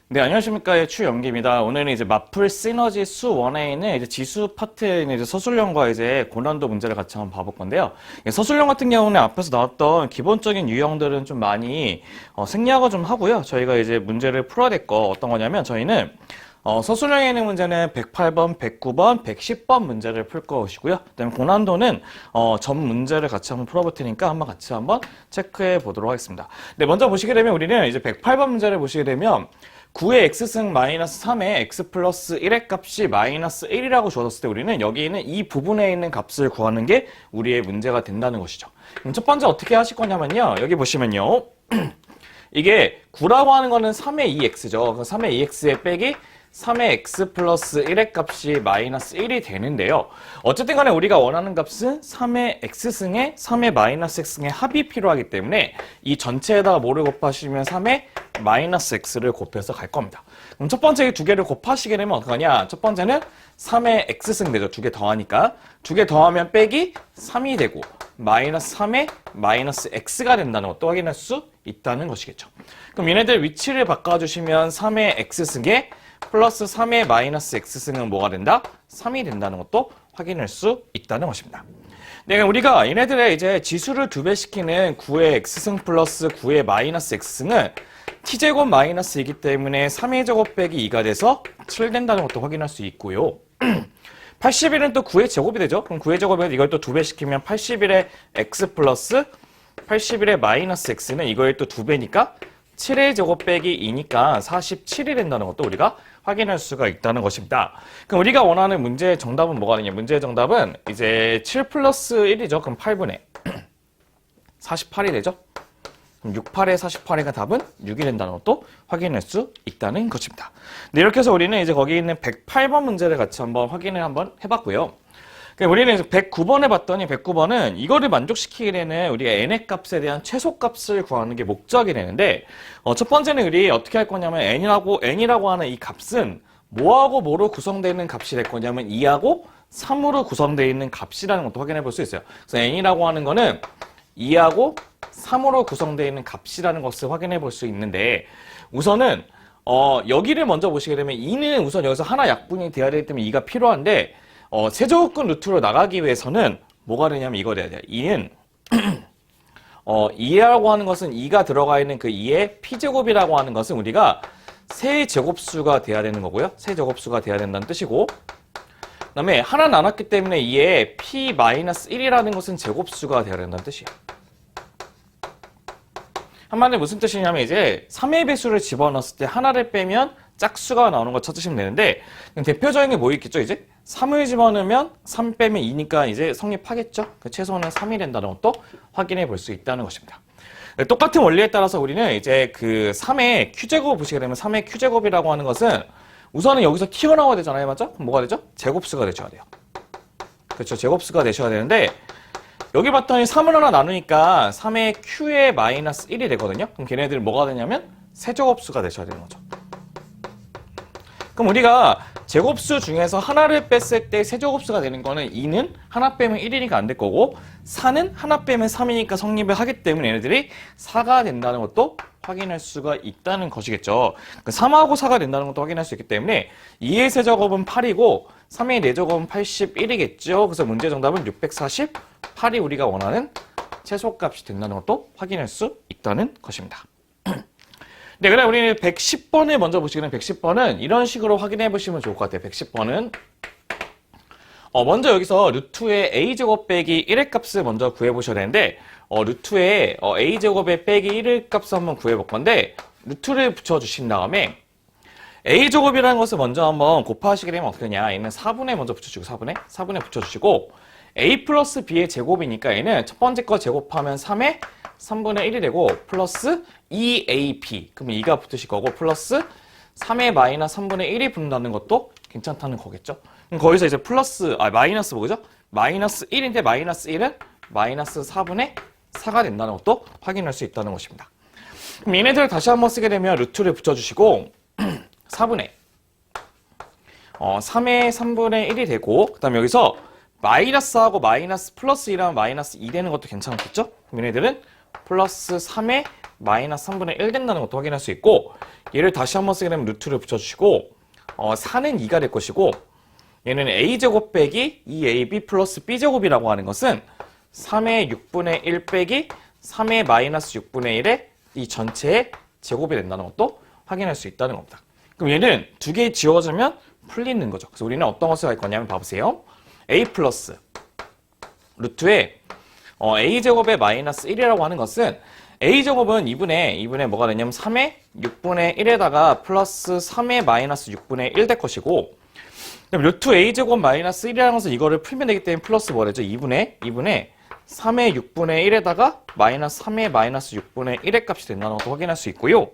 네, 안녕하십니까. 추영기입니다. 오늘은 이제 마플 시너지 수 1에 있는 이제 지수 파트에 있는 이제 서술형과 이제 고난도 문제를 같이 한번 봐볼 건데요. 서술형 같은 경우는 앞에서 나왔던 기본적인 유형들은 좀 많이 생략을 좀 하고요. 저희가 이제 문제를 풀어야 될 거 어떤 거냐면 저희는 서술형에 있는 문제는 108번, 109번, 110번 문제를 풀 것이고요. 그다음에 고난도는 전 문제를 같이 한번 풀어볼 테니까 같이 한번 체크해 보도록 하겠습니다. 네, 먼저 보시게 되면 우리는 이제 108번 문제를 보시게 되면 9의 x승 마이너스 3의 x 플러스 1의 값이 마이너스 1이라고 주어졌을 때 우리는 여기 있는 이 부분에 있는 값을 구하는 게 우리의 문제가 된다는 것이죠. 그럼 첫 번째 어떻게 하실 거냐면요. 여기 보시면요. 이게 9라고 하는 거는 3의 2x죠. 3의 2x에 빼기 3의 x 플러스 1의 값이 마이너스 1이 되는데요. 어쨌든 간에 우리가 원하는 값은 3의 x승에 3의 마이너스 x승의 합이 필요하기 때문에 이 전체에다가 뭐를 곱하시면 3의 마이너스 x를 곱해서 갈 겁니다. 그럼 첫 번째 이 두 개를 곱하시게 되면 어떡하냐? 첫 번째는 3의 x승 되죠. 두 개 더하니까. 두 개 더하면 빼기 3이 되고 마이너스 3의 마이너스 x가 된다는 것도 확인할 수 있다는 것이겠죠. 그럼 얘네들 위치를 바꿔주시면 3의 x승에 플러스 3의 마이너스 x승은 뭐가 된다? 3이 된다는 것도 확인할 수 있다는 것입니다. 네, 우리가 얘네들의 이제 지수를 2배 시키는 9의 x승 플러스 9의 마이너스 x승은 t제곱 마이너스 2이기 때문에 3의 제곱 빼기 2가 돼서 7 된다는 것도 확인할 수 있고요. 81은 또 9의 제곱이 되죠. 그럼 9의 제곱에 이걸 또 2배 시키면 81의 x 플러스 81의 마이너스 x는 이거의 또 2배니까 7의 제곱 빼기 2니까 47이 된다는 것도 우리가 확인할 수가 있다는 것입니다. 그럼 우리가 원하는 문제의 정답은 뭐가 되냐? 문제의 정답은 이제 7 플러스 1이죠. 그럼 8분의 48이 되죠. 그럼 6, 8의 48의 답은 6이 된다는 것도 확인할 수 있다는 것입니다. 네, 이렇게 해서 우리는 이제 거기 있는 108번 문제를 같이 한번 확인을 한번 해봤고요. 우리는 109번에 봤더니 109번은 이거를 만족시키게 되는 우리가 n의 값에 대한 최소값을 구하는 게 목적이 되는데 첫 번째는 우리 어떻게 할 거냐면 n이라고 하는 이 값은 뭐하고 뭐로 구성되어 있는 값이 될 거냐면 2하고 3으로 구성되어 있는 값이라는 것도 확인해 볼 수 있어요. 그래서 n이라고 하는 거는 2하고 3으로 구성되어 있는 값이라는 것을 확인해 볼 수 있는데 우선은 여기를 먼저 보시게 되면 2는 우선 여기서 하나 약분이 돼야 되기 때문에 2가 필요한데 세제곱근 루트로 나가기 위해서는 뭐가 되냐면 이거 돼야 돼요. 2는 2라고 하는 것은 2가 들어가 있는 그 2의 p제곱이라고 하는 것은 우리가 세제곱수가 돼야 되는 거고요. 세제곱수가 돼야 된다는 뜻이고 그 다음에 하나 나눴기 때문에 2의 p-1이라는 것은 제곱수가 돼야 된다는 뜻이에요. 한마디로 무슨 뜻이냐면 이제 3의 배수를 집어넣었을 때 하나를 빼면 짝수가 나오는 거 찾으시면 되는데 대표적인 게 뭐 있겠죠 이제? 3을 집어넣으면 3 빼면 2니까 이제 성립하겠죠? 최소는 3이 된다는 것도 확인해 볼 수 있다는 것입니다. 똑같은 원리에 따라서 우리는 이제 그 3의 q 제곱 보시게 되면 3의 q 제곱이라고 하는 것은 우선은 여기서 튀어나와야 되잖아요. 맞죠? 그럼 뭐가 되죠? 제곱수가 되셔야 돼요. 그렇죠. 제곱수가 되셔야 되는데 여기 봤더니 3을 하나 나누니까 3의 q의 마이너스 1이 되거든요. 그럼 걔네들 뭐가 되냐면 세제곱수가 되셔야 되는 거죠. 그럼 우리가 제곱수 중에서 하나를 뺐을 때 세제곱수가 되는 거는 2는 하나 빼면 1이니까 안 될 거고 4는 하나 빼면 3이니까 성립을 하기 때문에 얘네들이 4가 된다는 것도 확인할 수가 있다는 것이겠죠. 3하고 4가 된다는 것도 확인할 수 있기 때문에 2의 세제곱은 8이고 3의 4제곱은 81이겠죠. 그래서 문제 정답은 648이 우리가 원하는 최소값이 된다는 것도 확인할 수 있다는 것입니다. 네, 그럼 우리는 110번을 먼저 보시면 110번은 이런 식으로 확인해 보시면 좋을 것 같아요. 110번은 먼저 여기서 루트의 a제곱 빼기 1의 값을 먼저 구해 보셔야 되는데 루트의 a제곱에 빼기 1의 값을 한번 구해 볼 건데 루트를 붙여 주신 다음에 a제곱이라는 것을 먼저 한번 곱하시게 되면 어떻게 되냐? 얘는 4분에 먼저 붙여주고 4분에 붙여주시고 a 플러스 b의 제곱이니까 얘는 첫 번째 거 제곱하면 3의 3분의 1이 되고 플러스 2ab 그러면 2가 붙으실 거고 플러스 3의 마이너스 3분의 1이 붙는다는 것도 괜찮다는 거겠죠. 그럼 거기서 이제 마이너스 뭐죠? 마이너스 1인데 마이너스 1은 마이너스 4분의 4가 된다는 것도 확인할 수 있다는 것입니다. 그럼 얘네들을 다시 한번 쓰게 되면 루트를 붙여주시고 4분의 3의 3분의 1이 되고 그 다음에 여기서 마이너스하고 마이너스 플러스 1하면 마이너스 2 되는 것도 괜찮겠죠? 그럼 얘네들은 플러스 3의 마이너스 3분의 1 된다는 것도 확인할 수 있고, 얘를 다시 한번 쓰게 되면 루트를 붙여주시고 4는 2가 될 것이고, 얘는 a제곱 빼기 2ab 플러스 b제곱이라고 하는 것은 3의 6분의 1 빼기 3의 마이너스 6분의 1의 이 전체의 제곱이 된다는 것도 확인할 수 있다는 겁니다. 그럼 얘는 두 개 지워주면 풀리는 거죠. 그래서 우리는 어떤 것을 할 거냐면 봐보세요. a 플러스 루트에 a제곱의 마이너스 1이라고 하는 것은 a제곱은 2분의 뭐가 되냐면 3의 6분의 1에다가 플러스 3의 마이너스 6분의 1 될 것이고, 그럼 루트 a제곱 마이너스 1이라는 것은 이거를 풀면 되기 때문에 플러스 뭐가 되죠? 2분의 3의 6분의 1에다가 마이너스 3의 마이너스 6분의 1의 값이 된다는 것도 확인할 수 있고요.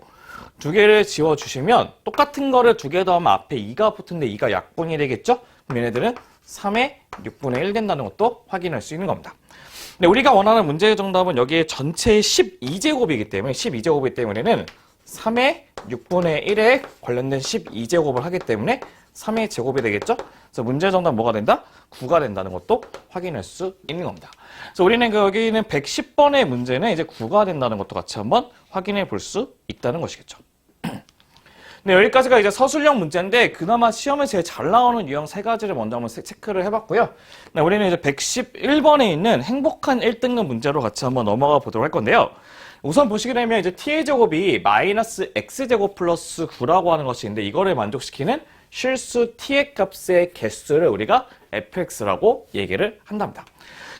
두 개를 지워주시면 똑같은 거를 두 개 더하면 앞에 2가 붙은데 2가 약분이 되겠죠? 그럼 얘네들은 3의 6분의 1 된다는 것도 확인할 수 있는 겁니다. 근데 우리가 원하는 문제의 정답은 여기에 전체의 12제곱이기 때문에 12제곱이기 때문에는 3의 6분의 1에 관련된 12제곱을 하기 때문에 3의 제곱이 되겠죠? 그래서 문제의 정답은 뭐가 된다? 9가 된다는 것도 확인할 수 있는 겁니다. 그래서 우리는 여기 있는 110번의 문제는 이제 9가 된다는 것도 같이 한번 확인해 볼 수 있다는 것이겠죠. 네, 여기까지가 이제 서술형 문제인데 그나마 시험에 제일 잘 나오는 유형 세 가지를 먼저 한번 체크를 해봤고요. 네, 우리는 이제 111번에 있는 행복한 1등급 문제로 같이 한번 넘어가 보도록 할 건데요. 우선 보시게 되면 이제 t의 제곱이 마이너스 x제곱 플러스 9라고 하는 것이 있는데 이거를 만족시키는 실수 t의 값의 개수를 우리가 fx라고 얘기를 한답니다.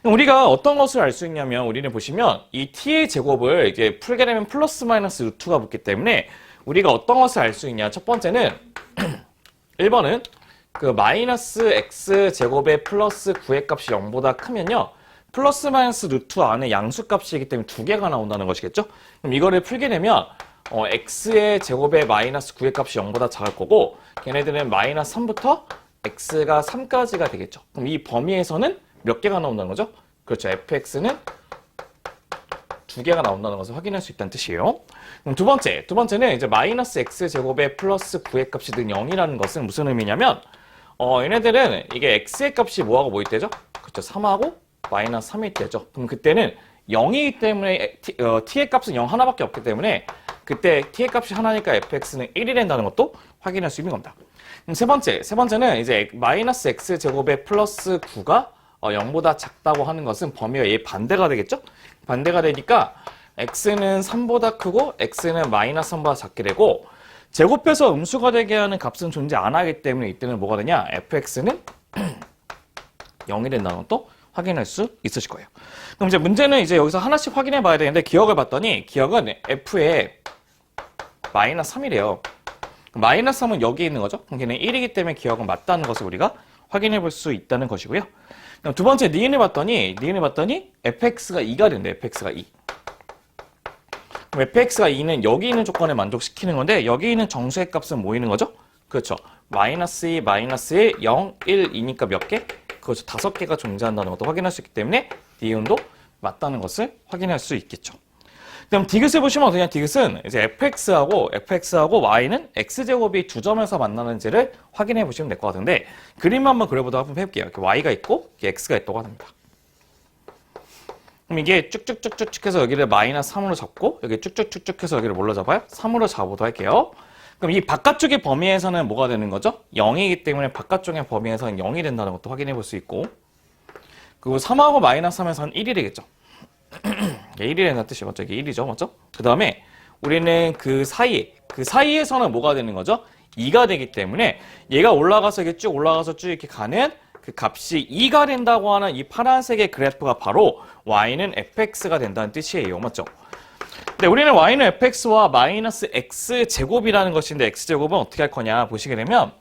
그럼 우리가 어떤 것을 알 수 있냐면 우리는 보시면 이 t의 제곱을 이제 풀게 되면 플러스 마이너스 루트가 붙기 때문에 우리가 어떤 것을 알 수 있냐. 첫 번째는 1번은 그 마이너스 x 제곱의 플러스 9의 값이 0보다 크면요. 플러스 마이너스 루트 안에 양수값이기 때문에 두 개가 나온다는 것이겠죠. 그럼 이거를 풀게 되면 x의 제곱의 마이너스 9의 값이 0보다 작을 거고 걔네들은 마이너스 3부터 x가 3까지가 되겠죠. 그럼 이 범위에서는 몇 개가 나온다는 거죠? 그렇죠. fx는 두 개가 나온다는 것을 확인할 수 있다는 뜻이에요. 그럼 두 번째는 이제 마이너스 x 제곱의 플러스 9의 값이 는 0이라는 것은 무슨 의미냐면 얘네들은 이게 x의 값이 뭐하고 뭐 있대죠? 그렇죠. 3하고 마이너스 3이 있대죠. 그럼 그때는 0이기 때문에 t의 값은 0 하나밖에 없기 때문에 그때 t의 값이 하나니까 fx는 1이 된다는 것도 확인할 수 있는 겁니다. 그럼 세 번째는 이제 마이너스 x 제곱의 플러스 9가 0보다 작다고 하는 것은 범위가 얘 반대가 되겠죠? 반대가 되니까 x는 3보다 크고 x는 마이너스 3보다 작게 되고 제곱해서 음수가 되게 하는 값은 존재 안 하기 때문에 이때는 뭐가 되냐? fx는 0이 된다는 것도 확인할 수 있으실 거예요. 그럼 이제 문제는 이제 여기서 하나씩 확인해 봐야 되는데 기억을 봤더니 기억은 f의 마이너스 3이래요. 마이너스 3은 여기 있는 거죠? 그럼 걔는 1이기 때문에 기억은 맞다는 것을 우리가 확인해 볼 수 있다는 것이고요. 그럼 두 번째 니은을 봤더니 fx가 2가 된대. fx가 2. 그럼 fx가 2는 여기 있는 조건에 만족시키는 건데 여기 있는 정수의 값은 뭐 있는 거죠? 그렇죠. 마이너스 2, 마이너스 1, 0, 1, 2니까 몇 개? 그렇죠. 5개가 존재한다는 것도 확인할 수 있기 때문에 니은도 맞다는 것을 확인할 수 있겠죠. 그럼 디귿을 보시면 어떠냐? 디귿은 이제 fx하고 y는 x제곱이 두 점에서 만나는지를 확인해 보시면 될 것 같은데 그림 한번 그려보도록 한번 해볼게요. 이렇게 y가 있고 이렇게 x가 있다고 합니다. 그럼 이게 쭉쭉쭉쭉 해서 여기를 마이너스 3으로 잡고 여기 쭉쭉쭉쭉 해서 여기를 뭘로 잡아요? 3으로 잡아보도록 할게요. 그럼 이 바깥쪽의 범위에서는 뭐가 되는 거죠? 0이기 때문에 바깥쪽의 범위에서는 0이 된다는 것도 확인해 볼 수 있고 그리고 3하고 마이너스 3에서는 1이 되겠죠. 1이 된다는 뜻이 맞죠? 이게 1이죠. 맞죠? 그 다음에 우리는 그 사이에서는 뭐가 되는 거죠? 2가 되기 때문에 얘가 올라가서 이게 쭉 올라가서 쭉 이렇게 가는 그 값이 2가 된다고 하는 이 파란색의 그래프가 바로 y는 fx가 된다는 뜻이에요. 맞죠? 근데 우리는 y는 fx와 마이너스 x제곱이라는 것인데 x제곱은 어떻게 할 거냐 보시게 되면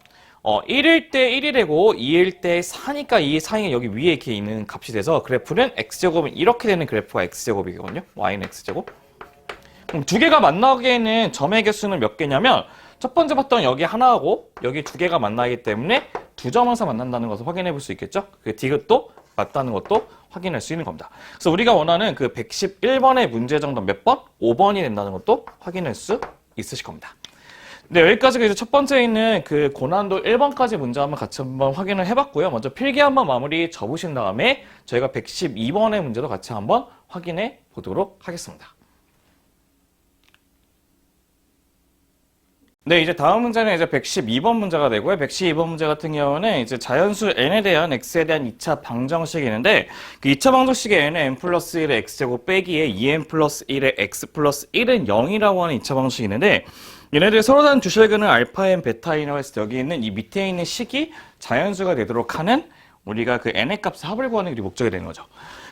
1일 때 1이 되고 2일 때 4니까 이 4가 여기 위에 이렇게 있는 값이 돼서 그래프는 x제곱은 이렇게 되는 그래프가 x제곱이거든요. y는 x제곱. 그럼 두 개가 만나기에는 점의 개수는 몇 개냐면 첫 번째 봤던 여기 하나하고 여기 두 개가 만나기 때문에 두 점에서 만난다는 것을 확인해 볼 수 있겠죠. 그 디귿도 맞다는 것도 확인할 수 있는 겁니다. 그래서 우리가 원하는 그 111번의 문제 정답 몇 번? 5번이 된다는 것도 확인할 수 있으실 겁니다. 네, 여기까지가 이제 첫 번째 있는 그 고난도 1번까지 문제 한번 같이 한번 확인을 해봤고요. 먼저 필기 한번 마무리 접으신 다음에 저희가 112번의 문제도 같이 한번 확인해 보도록 하겠습니다. 네, 이제 다음 문제는 이제 112번 문제가 되고요. 112번 문제 같은 경우는 이제 자연수 n에 대한 x에 대한 2차 방정식이 있는데 그 2차 방정식의 n은 n 플러스 1의 x제곱 빼기에 2n 플러스 1의 x 플러스 1은 0이라고 하는 2차 방정식이 있는데 얘네들이 서로 다른 두 실근을 알파인, 베타인이라고 해서 여기 있는 이 밑에 있는 식이 자연수가 되도록 하는 우리가 그 n의 값의 합을 구하는 게 목적이 되는 거죠.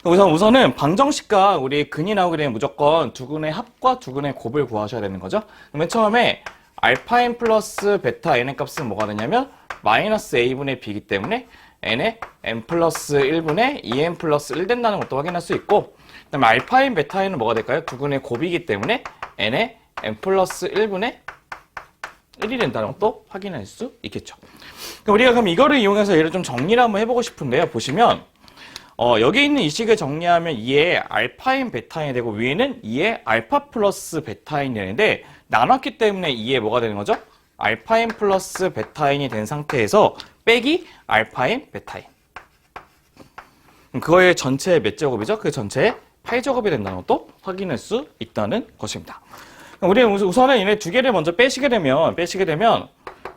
우선은 방정식과 우리 근이 나오게 되면 무조건 두 근의 합과 두 근의 곱을 구하셔야 되는 거죠. 맨 처음에 알파인 플러스 베타 n의 값은 뭐가 되냐면 마이너스 a분의 b이기 때문에 n의 n 플러스 1분의 2n 플러스 1 된다는 것도 확인할 수 있고 그 다음에 알파인 베타인은 뭐가 될까요? 두 근의 곱이기 때문에 n의 n 플러스 1분의 1이 된다는 것도 확인할 수 있겠죠. 우리가 그럼 이거를 이용해서 얘를 좀 정리를 한번 해보고 싶은데요. 보시면 여기 있는 이 식을 정리하면 2의 알파인 베타인이 되고 위에는 2의 알파 플러스 베타인이 되는데 나눴기 때문에 2의 뭐가 되는 거죠? 알파인 플러스 베타인이 된 상태에서 빼기 알파인 베타인. 그거의 전체의 몇 제곱이죠? 그 전체의 8제곱이 된다는 것도 확인할 수 있다는 것입니다. 우리는 우선은 얘네 두 개를 먼저 빼시게 되면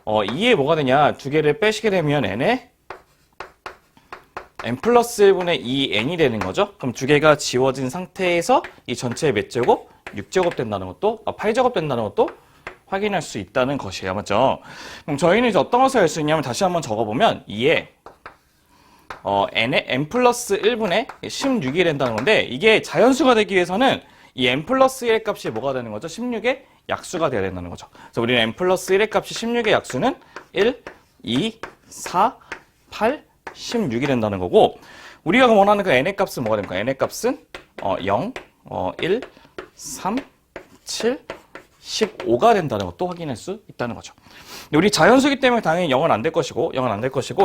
2의 뭐가 되냐? 두 개를 빼시게 되면 n의 n 플러스 1분의 2n이 되는 거죠. 그럼 두 개가 지워진 상태에서 이 전체의 몇 제곱? 6제곱 된다는 것도, 8제곱 된다는 것도 확인할 수 있다는 것이에요. 맞죠? 그럼 저희는 이제 어떤 것을 할 수 있냐면 다시 한번 적어보면 2에 n의 n 플러스 1분의 16이 된다는 건데 이게 자연수가 되기 위해서는 이 n 플러스 1의 값이 뭐가 되는 거죠? 16의 약수가 돼야 된다는 거죠. 그래서 우리는 n 플러스 1의 값이 16의 약수는 1, 2, 4, 8, 16이 된다는 거고 우리가 원하는 그 n의 값은 뭐가 됩니까? n의 값은 0, 1, 3, 7, 15가 된다는 것도 확인할 수 있다는 거죠. 우리 자연수기 때문에 당연히 0은 안 될 것이고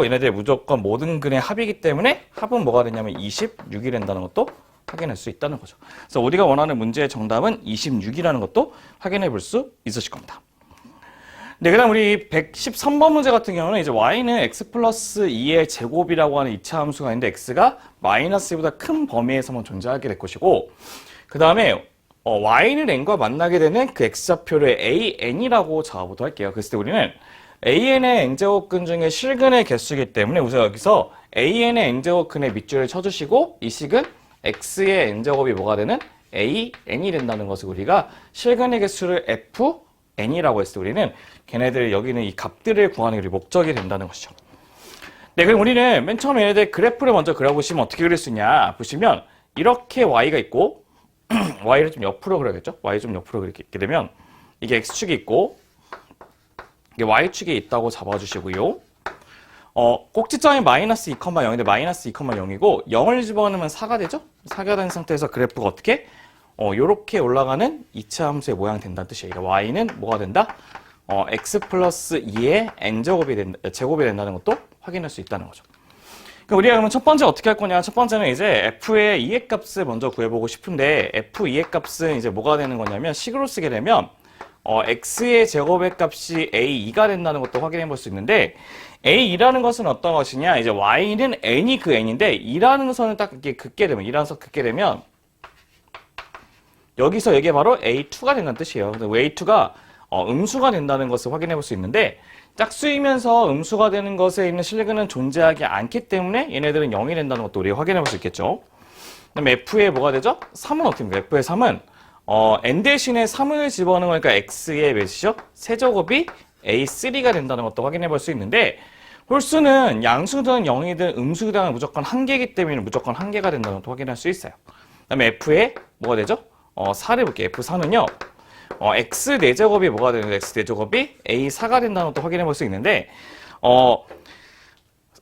얘네들 무조건 모든 근의 합이기 때문에 합은 뭐가 되냐면 26이 된다는 것도 확인할 수 있다는 거죠. 그래서 우리가 원하는 문제의 정답은 26이라는 것도 확인해 볼 수 있으실 겁니다. 네, 그 다음 우리 113번 문제 같은 경우는 이제 y는 x 플러스 2의 제곱이라고 하는 2차 함수가 있는데 x가 마이너스 2보다 큰 범위에서만 존재하게 될 것이고 그 다음에 y는 n과 만나게 되는 그 x좌표를 an이라고 잡아보도록 할게요. 그랬을 때 우리는 an의 n제곱근 중에 실근의 개수이기 때문에 우선 여기서 an의 n제곱근의 밑줄을 쳐주시고 이 식은 x의 n제곱이 뭐가 되는 an이 된다는 것을 우리가 실근의 개수를 fn이라고 했을 때 우리는 걔네들 여기는 이 값들을 구하는 게 목적이 된다는 것이죠. 네, 그럼 우리는 맨 처음에 얘네들 그래프를 먼저 그려보시면 어떻게 그릴 수 있냐 보시면 이렇게 y가 있고 y를 좀 옆으로 그려야겠죠? y 좀 옆으로 그리게 되면 이게 x축이 있고 이게 y축이 있다고 잡아주시고요. 꼭지점이 마이너스 2,0인데 마이너스 2,0이고 0을 집어넣으면 4가 되죠? 4가 된 상태에서 그래프가 어떻게? 요렇게 올라가는 2차 함수의 모양이 된다는 뜻이에요. 그러니까 y는 뭐가 된다? x 플러스 2의 제곱이 된다는 것도 확인할 수 있다는 거죠. 그러니까 우리가 그러면 첫 번째 어떻게 할 거냐? 첫 번째는 이제 f의 2의 값을 먼저 구해보고 싶은데 f2의 값은 이제 뭐가 되는 거냐면 식으로 쓰게 되면 x의 제곱의 값이 a2가 된다는 것도 확인해 볼 수 있는데 a2라는 것은 어떤 것이냐? 이제 y는 n이 그 n인데 2라는 선을 딱 이렇게 긋게 되면 2라는 선 긋게 되면 여기서 이게 바로 a2가 된다는 뜻이에요. a2가 음수가 된다는 것을 확인해 볼 수 있는데 짝수이면서 음수가 되는 것에 있는 실근은 존재하지 않기 때문에 얘네들은 0이 된다는 것도 우리가 확인해 볼 수 있겠죠. 그다음에 f의 뭐가 되죠? 3은 어떻게 됩니까? f의 3은 n 대신에 3을 집어넣으니까 x의 몇이죠? 세제곱이 a3가 된다는 것도 확인해 볼 수 있는데 홀수는 양수든 0이든 음수든 무조건 한 개이기 때문에 무조건 한 개가 된다는 것도 확인할 수 있어요. 그다음에 f의 뭐가 되죠? 4를 볼게요. f4는요. x 4제곱이 뭐가 되는 x 4제곱이 a4가 된다는 것도 확인해 볼 수 있는데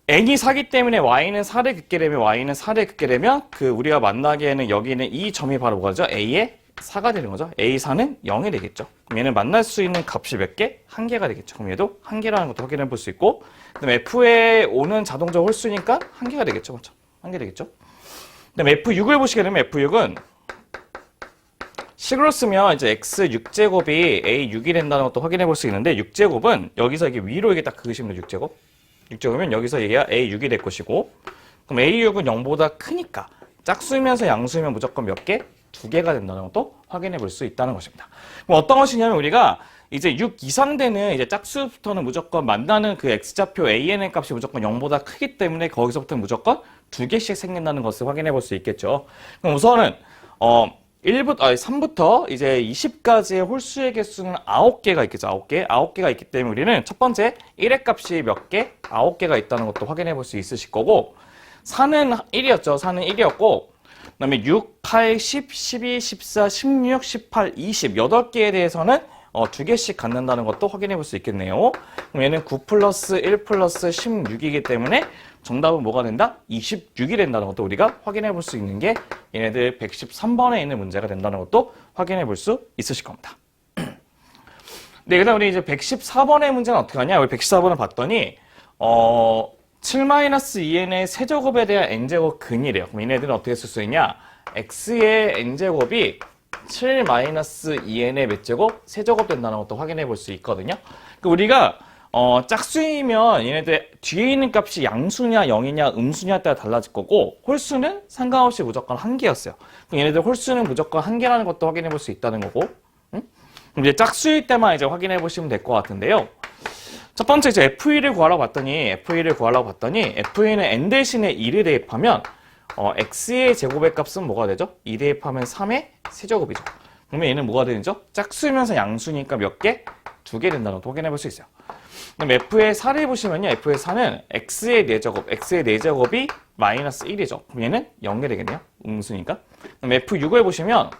n이 4기 때문에 y는 4를 긋게 되면 그 우리가 만나기에는 여기는 이 점이 바로 뭐가 되죠? a의 4가 되는 거죠. a4는 0이 되겠죠. 그럼 얘는 만날 수 있는 값이 몇 개? 1개가 되겠죠. 그럼 얘도 1개라는 것도 확인해 볼 수 있고 그다음에 f의 5는 자동적 홀수니까 1개가 되겠죠. 그렇죠? 1개 되겠죠. 그다음에 f6을 보시게 되면 f6은 식으로 쓰면 이제 x 6제곱이 a6이 된다는 것도 확인해 볼 수 있는데 6제곱은 여기서 이게 위로 이게 딱 그으시면 돼요. 6제곱. 6제곱이면 여기서 얘가 a6이 될 것이고 그럼 a6은 0보다 크니까 짝수이면서 양수이면 무조건 몇 개? 2개가 된다는 것도 확인해 볼 수 있다는 것입니다. 그럼 어떤 것이냐면 우리가 이제 6 이상 되는 이제 짝수부터는 무조건 만나는 그 x좌표 an의 값이 무조건 0보다 크기 때문에 거기서부터 무조건 2개씩 생긴다는 것을 확인해 볼 수 있겠죠. 그럼 우선은 3부터 이제 20까지의 홀수의 개수는 9개가 있겠죠. 9개가 있기 때문에 우리는 첫 번째 1의 값이 몇 개? 9개가 있다는 것도 확인해 볼 수 있으실 거고, 4는 1이었죠. 4는 1이었고, 그 다음에 6, 8, 10, 12, 14, 16, 18, 20, 8개에 대해서는 2개씩 갖는다는 것도 확인해 볼 수 있겠네요. 그럼 얘는 9 플러스 1 플러스 16이기 때문에 정답은 뭐가 된다? 26이 된다는 것도 우리가 확인해 볼 수 있는 게 얘네들 113번에 있는 문제가 된다는 것도 확인해 볼 수 있으실 겁니다. 네, 그 다음 우리 이제 114번의 문제는 어떻게 하냐? 우리 114번을 봤더니 7-2n의 세제곱에 대한 n제곱 근이래요. 그럼 얘네들은 어떻게 쓸 수 있냐? x의 n제곱이 7-2n의 몇 제곱? 세제곱 된다는 것도 확인해 볼 수 있거든요. 그러니까 우리가 짝수이면 얘네들 뒤에 있는 값이 양수냐 0이냐 음수냐에 따라 달라질 거고, 홀수는 상관없이 무조건 1개였어요. 그럼 얘네들 홀수는 무조건 1개라는 것도 확인해 볼 수 있다는 거고, 응? 그럼 이제 짝수일 때만 이제 확인해 보시면 될 것 같은데요. 첫 번째 이제 F2를 구하려고 봤더니 F2는 n 대신에 2를 대입하면 x의 제곱의 값은 뭐가 되죠? 2 대입하면 3의 세제곱이죠. 그러면 얘는 뭐가 되죠? 짝수면서 양수니까 몇 개? 2개 된다는 것도 확인해 볼 수 있어요. 그럼 F의 4를 보시면요. F의 4는 x의 4제곱이 마이너스 1이죠. 그럼 얘는 0이 되겠네요. 음수니까. 그럼 F6을 보시면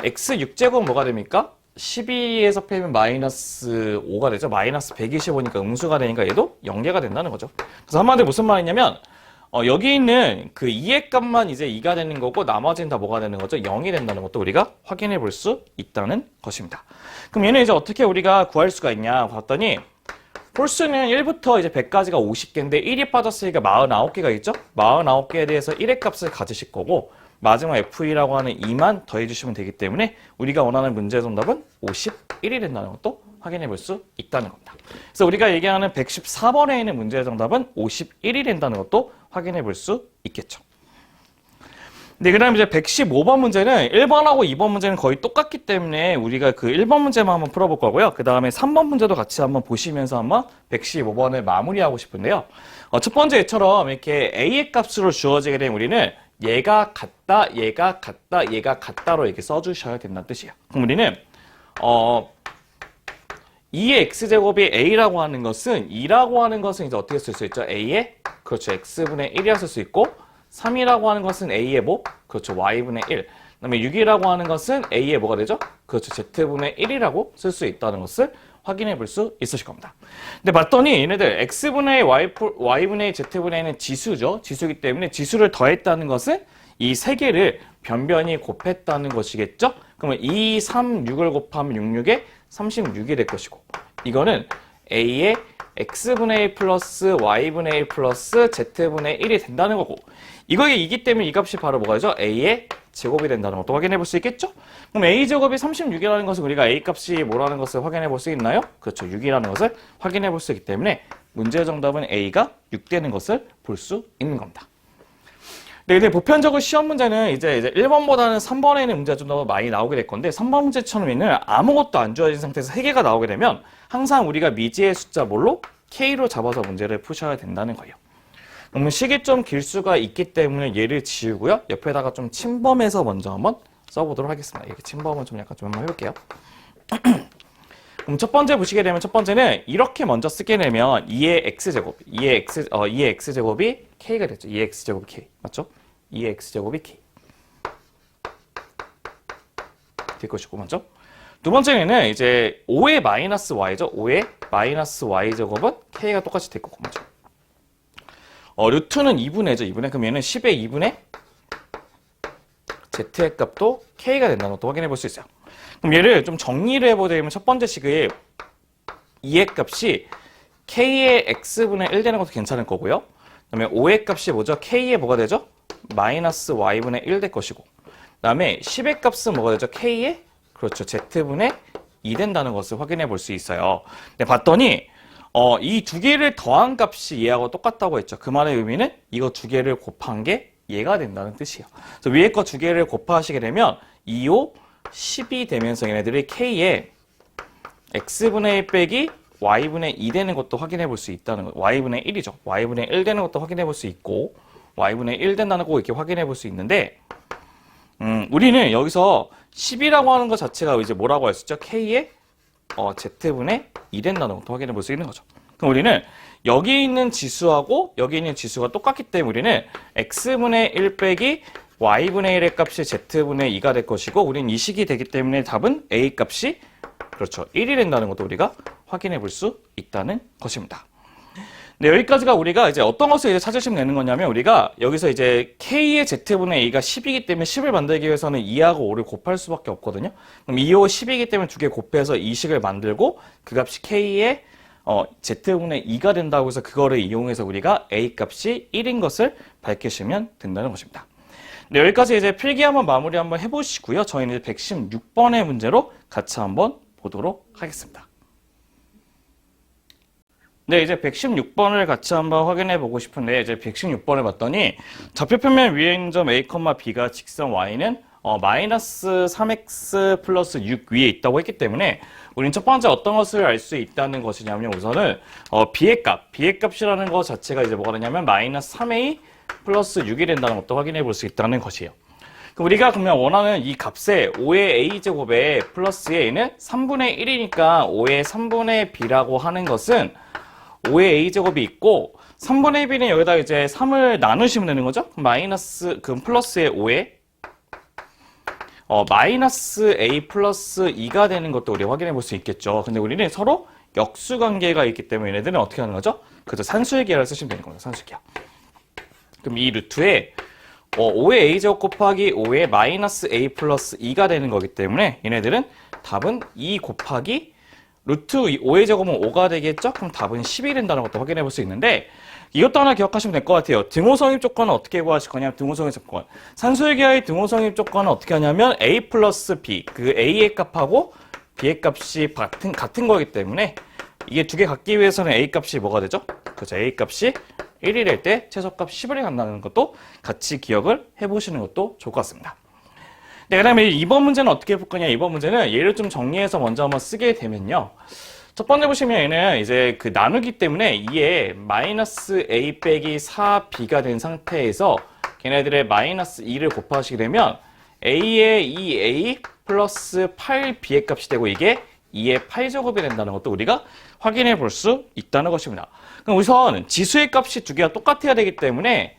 x 6제곱 뭐가 됩니까? 12에서 빼면 마이너스 5가 되죠. 마이너스 125니까 음수가 되니까 얘도 0개가 된다는 거죠. 그래서 한마디로 무슨 말이냐면 여기 있는 그 2의 값만 이제 2가 되는 거고 나머지는 다 뭐가 되는 거죠? 0이 된다는 것도 우리가 확인해 볼 수 있다는 것입니다. 그럼 얘는 이제 어떻게 우리가 구할 수가 있냐 봤더니, 홀수는 1부터 이제 100까지가 50개인데 1이 빠졌으니까 49개가 있죠? 49개에 대해서 1의 값을 가지실 거고, 마지막 F2라고 하는 2만 더해주시면 되기 때문에 우리가 원하는 문제 정답은 51이 된다는 것도 확인해 볼 수 있다는 겁니다. 그래서 우리가 얘기하는 114번에 있는 문제 정답은 51이 된다는 것도 확인해 볼 수 있겠죠. 네, 그 다음에 이제 115번 문제는 1번하고 2번 문제는 거의 똑같기 때문에 우리가 그 1번 문제만 한번 풀어볼 거고요. 그 다음에 3번 문제도 같이 한번 보시면서 한번 115번을 마무리하고 싶은데요. 첫 번째처럼 이렇게 A의 값으로 주어지게 되면 우리는 얘가 같다, 얘가 같다, 얘가 같다로 이렇게 써주셔야 된다는 뜻이에요. 그럼 우리는 2의 x제곱이 a라고 하는 것은 2라고 하는 것은 이제 어떻게 쓸 수 있죠? a의 그렇죠, x분의 1이라 쓸 수 있고, 3이라고 하는 것은 a의 뭐? 그렇죠, y분의 1. 그다음에 6이라고 하는 것은 a의 뭐가 되죠? 그렇죠, z분의 1이라고 쓸 수 있다는 것을 확인해 볼 수 있으실 겁니다. 근데 봤더니 얘네들 x분의 y분의 z분의 는 지수죠. 지수이기 때문에 지수를 더했다는 것은 이 세 개를 변변히 곱했다는 것이겠죠. 그러면 2, 3, 6을 곱하면 66에 36이 될 것이고, 이거는 a의 x분의 1 플러스 y분의 1 플러스 z분의 1이 된다는 거고, 이기 때문에 이 값이 바로 뭐가 되죠? a의 제곱이 된다는 것도 확인해 볼 수 있겠죠? 그럼 a제곱이 36이라는 것은 우리가 a 값이 뭐라는 것을 확인해 볼 수 있나요? 그렇죠, 6이라는 것을 확인해 볼 수 있기 때문에 문제 정답은 a가 6 되는 것을 볼 수 있는 겁니다. 네, 근데 보편적으로 시험 문제는 이제 1번보다는 3번에 있는 문제가 좀 더 많이 나오게 될 건데, 3번 문제처럼에는 아무것도 안 주어진 상태에서 3개가 나오게 되면 항상 우리가 미지의 숫자 뭘로? K로 잡아서 문제를 푸셔야 된다는 거예요. 그러면 식이 좀 길 수가 있기 때문에 얘를 지우고요. 옆에다가 좀 침범해서 먼저 한번 써보도록 하겠습니다. 이렇게 침범을 좀 약간 좀 한번 해볼게요. 그럼 첫 번째 보시게 되면 첫 번째는 이렇게 먼저 쓰게 되면 2의 x제곱, 2의 x제곱이 k가 됐죠. 2의 x제곱이 k. 맞죠? 2의 x제곱이 k. 될 것이고, 맞죠? 두 번째는 이제 5의 마이너스 y죠. 5의 마이너스 y제곱은 k가 똑같이 될 거고, 맞죠? 루트는 2분의죠. 2분의. 그럼 얘는 10의 2분의 z의 값도 k가 된다는 것도 확인해 볼 수 있어요. 그럼 얘를 좀 정리를 해보자면 첫 번째 식의 2의 값이 k의 x분의 1 되는 것도 괜찮을 거고요. 그 다음에 5의 값이 뭐죠? k의 뭐가 되죠? 마이너스 y분의 1 될 것이고, 그 다음에 10의 값은 뭐가 되죠? k의 그렇죠, z분의 2 된다는 것을 확인해 볼 수 있어요. 근데 봤더니 이 두 개를 더한 값이 얘하고 똑같다고 했죠. 그 말의 의미는 이거 두 개를 곱한 게 얘가 된다는 뜻이에요. 그래서 위에 거 두 개를 곱하시게 되면 2, 5, 10이 되면서 얘네들이 K에 X분의 1 빼기 Y분의 2 되는 것도 확인해 볼 수 있다는 거. Y분의 1이죠. Y분의 1 되는 것도 확인해 볼 수 있고, Y분의 1 된다는 거 이렇게 확인해 볼 수 있는데, 우리는 여기서 10이라고 하는 것 자체가 이제 뭐라고 할 수 있죠? K에 Z분의 2 된다는 것도 확인해 볼 수 있는 거죠. 그럼 우리는 여기 있는 지수하고 여기 있는 지수가 똑같기 때문에 우리는 X분의 1 빼기 Y분의 1의 값이 Z분의 2가 될 것이고, 우리는 이 식이 되기 때문에 답은 A 값이 그렇죠. 1이 된다는 것도 우리가 확인해 볼 수 있다는 것입니다. 네, 여기까지가 우리가 이제 어떤 것을 이제 찾으시면 되는 거냐면, 우리가 여기서 이제 K의 Z분의 A가 10이기 때문에 10을 만들기 위해서는 2하고 5를 곱할 수밖에 없거든요. 그럼 2하고 10이기 때문에 두 개 곱해서 이 식을 만들고 그 값이 K의 Z분의 2가 된다고 해서 그거를 이용해서 우리가 A 값이 1인 것을 밝히시면 된다는 것입니다. 네, 여기까지 이제 필기 한번 마무리 한번 해보시고요. 저희는 이제 116번의 문제로 같이 한번 보도록 하겠습니다. 네, 이제 116번을 같이 한번 확인해 보고 싶은데, 이제 116번을 봤더니 좌표평면 위에 있는 점 A, B가 직선 Y는 마이너스 3x 플러스 6 위에 있다고 했기 때문에 우리는 첫 번째 어떤 것을 알 수 있다는 것이냐면, 우선은 B의 값이라는 것 자체가 이제 뭐가 되냐면 마이너스 3a 플러스 6이 된다는 것도 확인해 볼 수 있다는 것이에요. 우리가 그러면 원하는 이 값에 5의 a제곱에 플러스 a는 3분의 1이니까 5의 3분의 b라고 하는 것은 5의 a제곱이 있고 3분의 b는 여기다 이제 3을 나누시면 되는 거죠. 마이너스 그 플러스의 5에 마이너스 a 플러스 2가 되는 것도 우리 확인해 볼 수 있겠죠. 근데 우리는 서로 역수 관계가 있기 때문에 얘네들은 어떻게 하는 거죠? 그죠, 산수의 계를 쓰시면 되는 겁니다. 산수의 계야. 그럼 이 루트에 5의 a제곱 곱하기 5의 마이너스 a 플러스 2가 되는 거기 때문에 얘네들은 답은 2 곱하기 루트 5의 제곱은 5가 되겠죠? 그럼 답은 10이 된다는 것도 확인해 볼 수 있는데, 이것도 하나 기억하시면 될 것 같아요. 등호성입 조건은 어떻게 구하실 거냐면, 등호성입 조건. 산수의 계의 등호성입 조건은 어떻게 하냐면 a 플러스 b, 그 a의 값하고 b의 값이 같은 거기 때문에 이게 두 개 갖기 위해서는 a 값이 뭐가 되죠? 그렇죠. a 값이 1이 될 때 최소값 10을 간다는 것도 같이 기억을 해보시는 것도 좋을 것 같습니다. 네, 그 다음에 이번 문제는 어떻게 볼 거냐. 이번 문제는 얘를 좀 정리해서 먼저 한번 쓰게 되면요. 첫 번째 보시면 얘는 이제 그 나누기 때문에 2에 마이너스 a 빼기 4b가 된 상태에서 걔네들의 마이너스 2를 곱하시게 되면 a의 2a 플러스 8b의 값이 되고 이게 2의 8제곱이 된다는 것도 우리가 확인해 볼 수 있다는 것입니다. 그럼 우선 지수의 값이 두 개가 똑같아야 되기 때문에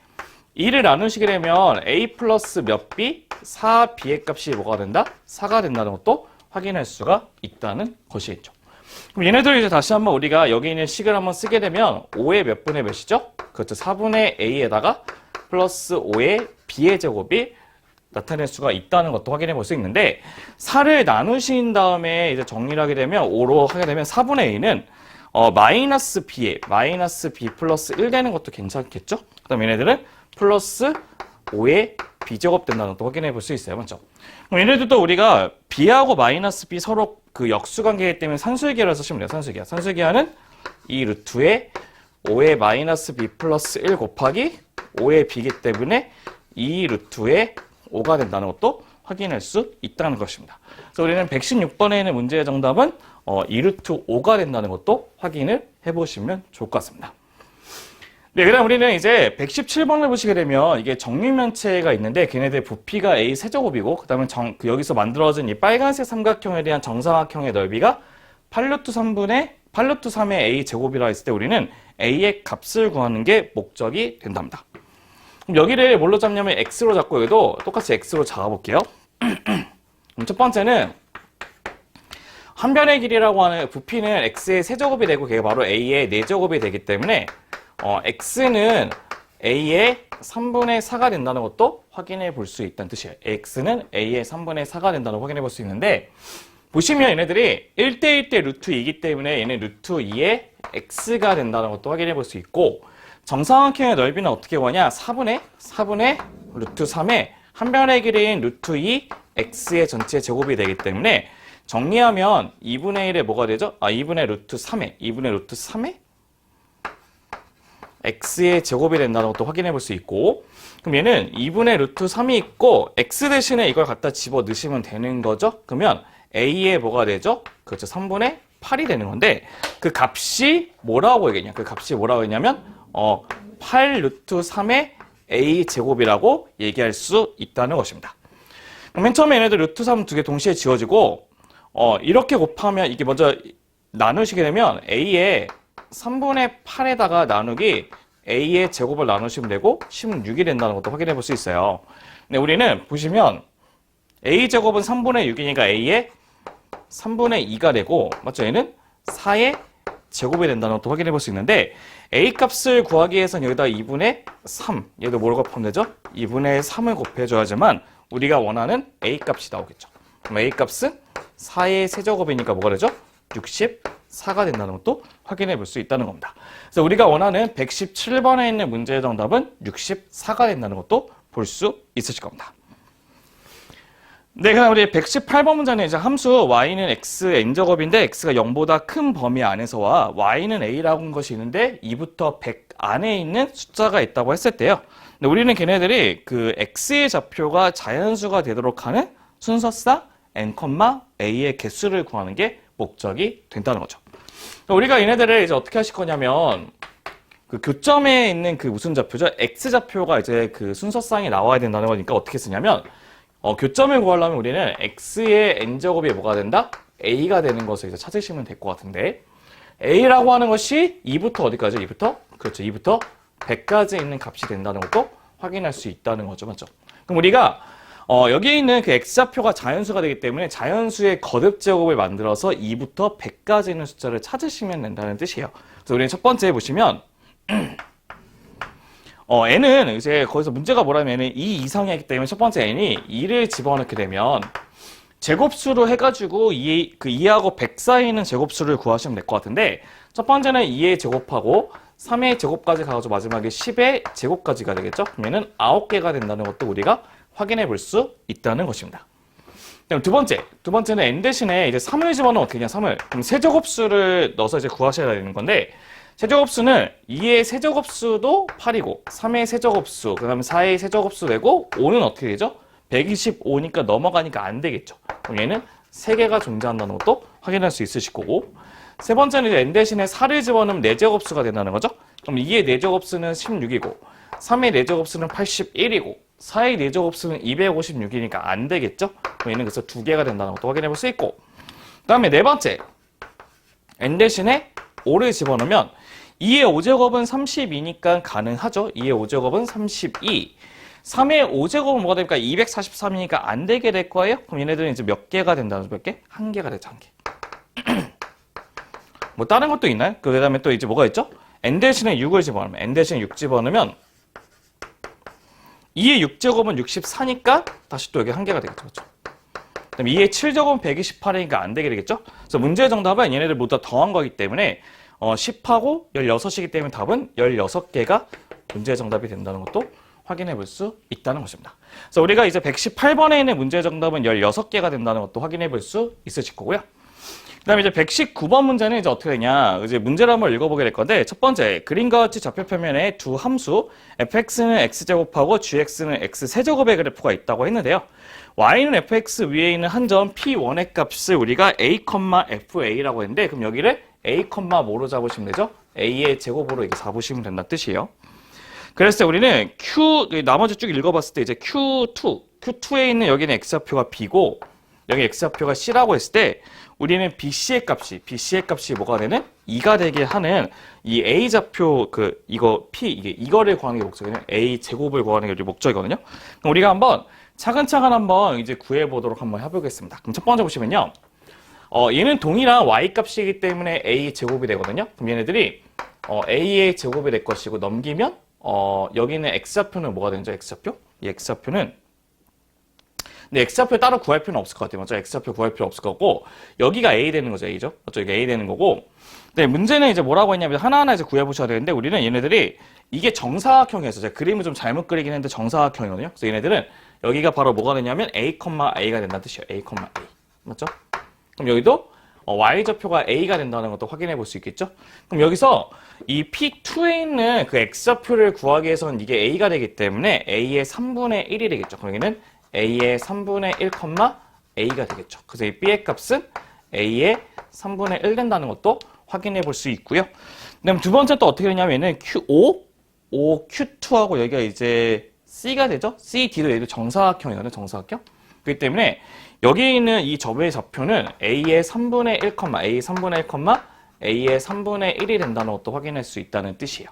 2를 나누시게 되면 a 플러스 몇 b, 4b의 값이 뭐가 된다? 4가 된다는 것도 확인할 수가 있다는 것이겠죠. 그럼 얘네들 이제 다시 한번 우리가 여기 있는 식을 한번 쓰게 되면 5의 몇 분의 몇이죠? 그렇죠. 4분의 a에다가 플러스 5의 b의 제곱이 나타낼 수가 있다는 것도 확인해 볼 수 있는데, 4를 나누신 다음에 이제 정리를 하게 되면 5로 하게 되면 4분의 a는 마이너스 b 플러스 1 되는 것도 괜찮겠죠? 그 다음에 얘네들은 플러스 5의 b제곱 된다는 것도 확인해 볼 수 있어요. 맞죠? 그럼 얘네들도 우리가 b하고 마이너스 b 서로 그 역수 관계이기 때문에 산수의 계를 쓰시면 돼요. 산수의 계야. 산수의 계는 이 루트에 5의 마이너스 b 플러스 1 곱하기 5의 b이기 때문에 이 루트에 5가 된다는 것도 확인할 수 있다는 것입니다. 그래서 우리는 116번에 있는 문제의 정답은 2루트 5가 된다는 것도 확인을 해보시면 좋을 것 같습니다. 네, 그다음 우리는 이제 117번을 보시게 되면 이게 정육면체가 있는데 걔네들 부피가 a 세제곱이고 그다음에 여기서 만들어진 이 빨간색 삼각형에 대한 정사각형의 넓이가 8루트 3의 a 제곱이라 했을 때 우리는 a의 값을 구하는 게 목적이 된답니다. 그럼 여기를 뭘로 잡냐면 x로 잡고 여기도 똑같이 x로 잡아볼게요. 그럼 첫 번째는 한 변의 길이라고 하는 부피는 x의 세제곱이 되고 그게 바로 a의 4제곱이 되기 때문에 x는 a의 3분의 4가 된다는 것도 확인해 볼 수 있다는 뜻이에요. x는 a의 3분의 4가 된다는 걸 확인해 볼 수 있는데, 보시면 얘네들이 1대1대 루트 2이기 때문에 얘는 루트 2의 x가 된다는 것도 확인해 볼 수 있고, 정사각형의 넓이는 어떻게 구하냐? 4분의 루트 3의 한 변의 길이인 루트 2 x의 전체 제곱이 되기 때문에 정리하면 2분의 1에 뭐가 되죠? 2분의 루트 3에 x의 제곱이 된다는 것도 확인해 볼 수 있고, 그럼 얘는 2분의 루트 3이 있고 x 대신에 이걸 갖다 집어 넣으시면 되는 거죠. 그러면 a의 뭐가 되죠? 그렇죠. 3분의 8이 되는 건데, 그 값이 뭐라고 얘기했냐? 그 값이 뭐라고 했냐면 8 루트 3의 a 제곱이라고 얘기할 수 있다는 것입니다. 그럼 맨 처음에 얘네들 루트 3 두 개 동시에 지워지고 이렇게 곱하면 이게 먼저 나누시게 되면 a의 3분의 8에다가 나누기 a의 제곱을 나누시면 되고 16이 된다는 것도 확인해 볼 수 있어요. 근데 우리는 보시면 a 제곱은 3분의 6이니까 a의 3분의 2가 되고, 맞죠? 얘는 4의 제곱이 된다는 것도 확인해 볼 수 있는데, a 값을 구하기 위해서는 여기다 2분의 3, 얘도 뭘 곱하면 되죠? 2분의 3을 곱해줘야지만 우리가 원하는 a 값이 나오겠죠. 그럼 a 값은 4의 세제곱이니까 뭐가 되죠? 64가 된다는 것도 확인해 볼 수 있다는 겁니다. 그래서 우리가 원하는 117번에 있는 문제의 정답은 64가 된다는 것도 볼 수 있으실 겁니다. 네, 그럼 우리 118번 문제는 이제 함수 y는 x n제곱인데 x가 0보다 큰 범위 안에서와 y는 a라고 하는 것이 있는데 2부터 100 안에 있는 숫자가 있다고 했을 때요. 근데 우리는 걔네들이 그 x의 좌표가 자연수가 되도록 하는 순서상 n, a의 개수를 구하는 게 목적이 된다는 거죠. 우리가 얘네들을 이제 어떻게 하실 거냐면 그 교점에 있는 그 무슨 좌표죠? x 좌표가 이제 그 순서상에 나와야 된다는 거니까 어떻게 쓰냐면 교점을 구하려면 우리는 x의 n제곱이 뭐가 된다? a가 되는 것을 이제 찾으시면 될 것 같은데, a라고 하는 것이 2부터 어디까지? 2부터? 그렇죠. 2부터 100까지 있는 값이 된다는 것도 확인할 수 있다는 거죠. 맞죠? 그럼 우리가 여기에 있는 그 x좌표가 자연수가 되기 때문에 자연수의 거듭제곱을 만들어서 2부터 100까지 있는 숫자를 찾으시면 된다는 뜻이에요. 그래서 우리는 첫 번째 보시면 n은 이제 거기서 문제가 뭐라면 n은 2 이상이기 때문에 첫 번째 n이 2를 집어넣게 되면 제곱수로 해가지고 2하고 100 사이에 있는 제곱수를 구하시면 될 것 같은데, 첫 번째는 2의 제곱하고 3의 제곱까지 가가지고 마지막에 10의 제곱까지가 되겠죠? 그러면은 9개가 된다는 것도 우리가 확인해 볼 수 있다는 것입니다. 그럼 두 번째는 n 대신에 이제 3을 집어넣으면 어떻게 되냐, 3을. 그럼 세제곱수를 넣어서 이제 구하셔야 되는 건데, 세제곱수는 2의 세제곱수도 8이고 3의 세제곱수, 그 다음에 4의 세제곱수 되고 5는 어떻게 되죠? 125니까 넘어가니까 안 되겠죠. 그럼 얘는 3개가 존재한다는 것도 확인할 수 있으실 거고, 세 번째는 이제 n 대신에 4를 집어넣으면 4제곱수가 된다는 거죠. 그럼 2의 4제곱수는 16이고 3의 4제곱수는 81이고 4의 4제곱수는 256이니까 안 되겠죠. 그럼 얘는 그래서 2개가 된다는 것도 확인해 볼 수 있고, 그 다음에 네 번째, n 대신에 5를 집어넣으면 2의 5제곱은 32니까 가능하죠. 2의 5제곱은 32. 3의 5제곱은 뭐가 됩니까? 243이니까 안 되게 될 거예요. 그럼 얘네들은 이제 몇 개가 된다는 거죠? 몇 개? 1개가 되죠, 1개. 뭐 다른 것도 있나요? 그 다음에 또 이제 뭐가 있죠? n 대신에 6을 집어넣으면, n 대신에 6 집어넣으면 2의 6제곱은 64니까 다시 또 여기 1개가 되겠죠. 그렇죠? 그럼 2의 7제곱은 128이니까 안 되게 되겠죠? 그래서 문제의 정답은 얘네들 모두 다 더한 거기 때문에 10하고 16이기 때문에 답은 16개가 문제의 정답이 된다는 것도 확인해 볼 수 있다는 것입니다. 그래서 우리가 이제 118번에 있는 문제의 정답은 16개가 된다는 것도 확인해 볼 수 있으실 거고요. 그 다음에 이제 119번 문제는 이제 어떻게 되냐. 이제 문제를 한번 읽어보게 될 건데, 첫 번째, 그림과 같이 좌표표면에 두 함수, fx는 x제곱하고 gx는 x세제곱의 그래프가 있다고 했는데요. y는 fx 위에 있는 한 점 p1의 값을 우리가 a, fa라고 했는데, 그럼 여기를 a, 뭐로 잡으시면 되죠? a의 제곱으로 이렇게 잡으시면 된다는 뜻이에요. 그랬을 때 우리는 나머지 쭉 읽어봤을 때 이제 Q2에 있는 여기는 x좌표가 b고, 여기 x좌표가 c라고 했을 때, 우리는 BC의 값이 뭐가 되는? 2가 되게 하는 이 A좌표, 이거를 구하는 게 목적이에요. A 제곱을 구하는 게 우리 목적이거든요. 그럼 우리가 한번 차근차근 한번 이제 구해보도록 한번 해보겠습니다. 그럼 첫 번째 보시면요. 얘는 동일한 Y 값이기 때문에 A 제곱이 되거든요. 그럼 얘네들이, A의 제곱이 될 것이고, 넘기면, 여기는 X좌표는 뭐가 되죠? X좌표? 이 X좌표는 근데 X좌표 따로 구할 필요는 없을 것 같아요. 맞죠? X좌표 구할 필요 없을 거고, 여기가 A 되는 거죠. A죠? 맞죠? 이게 A 되는 거고. 네, 문제는 이제 뭐라고 했냐면, 하나하나 이제 구해보셔야 되는데, 우리는 얘네들이, 이게 정사각형이었어요. 제가 그림을 좀 잘못 그리긴 했는데, 정사각형이거든요. 그래서 얘네들은, 여기가 바로 뭐가 되냐면, A, A가 된다는 뜻이에요. A, A. 맞죠? 그럼 여기도, y좌표가 a가 된다는 것도 확인해 볼 수 있겠죠? 그럼 여기서 이 P2에 있는 그 x좌표를 구하기 위해서는 이게 a가 되기 때문에 a의 3분의 1이 되겠죠. 그럼 여기는 a의 3분의 1, a가 되겠죠. 그래서 이 b의 값은 a의 3분의 1 된다는 것도 확인해 볼 수 있고요. 그다음 두 번째 또 어떻게 되냐면은 Q5, Q2하고 여기가 이제 C가 되죠? CD도 얘도 정사각형이거든요. 정사각형. 그렇기 때문에 여기 있는 이 접의 좌표는 A의 3분의 1, A 3분의 1, A의 3분의 1이 된다는 것도 확인할 수 있다는 뜻이에요.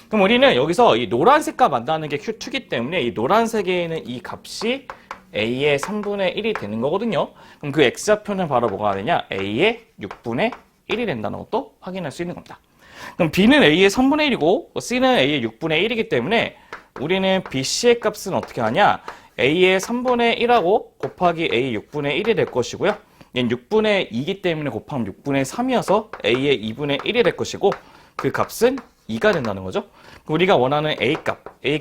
그럼 우리는 여기서 이 노란색과 만나는 게 Q2이기 때문에 이 노란색에 있는 이 값이 A의 3분의 1이 되는 거거든요. 그럼 그 X좌표는 바로 뭐가 되냐? A의 6분의 1이 된다는 것도 확인할 수 있는 겁니다. 그럼 B는 A의 3분의 1이고 C는 A의 6분의 1이기 때문에 우리는 BC의 값은 어떻게 하냐? A의 3분의 1하고 곱하기 A 6분의 1이 될 것이고요. 얘는 6분의 2이기 때문에 곱하면 6분의 3이어서 A의 2분의 1이 될 것이고 그 값은 2가 된다는 거죠. 우리가 원하는 A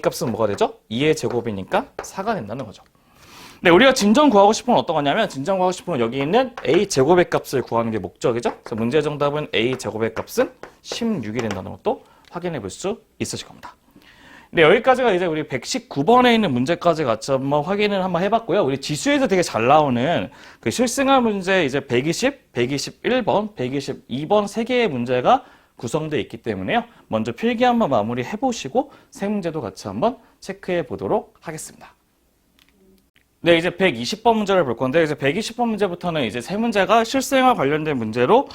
값은 뭐가 되죠? 2의 제곱이니까 4가 된다는 거죠. 네, 우리가 진정 구하고 싶은 건 어떤 거냐면 진정 구하고 싶은 건 여기 있는 A 제곱의 값을 구하는 게 목적이죠. 그래서 문제 정답은 A 제곱의 값은 16이 된다는 것도 확인해 볼 수 있으실 겁니다. 네, 여기까지가 이제 우리 119번에 있는 문제까지 같이 한번 확인을 한번 해봤고요. 우리 지수에서 되게 잘 나오는 그 실생활 문제 이제 120, 121번, 122번 세 개의 문제가 구성되어 있기 때문에요. 먼저 필기 한번 마무리 해보시고 세 문제도 같이 한번 체크해 보도록 하겠습니다. 네, 이제 120번 문제를 볼 건데, 이제 120번 문제부터는 이제 세 문제가 실생활 관련된 문제로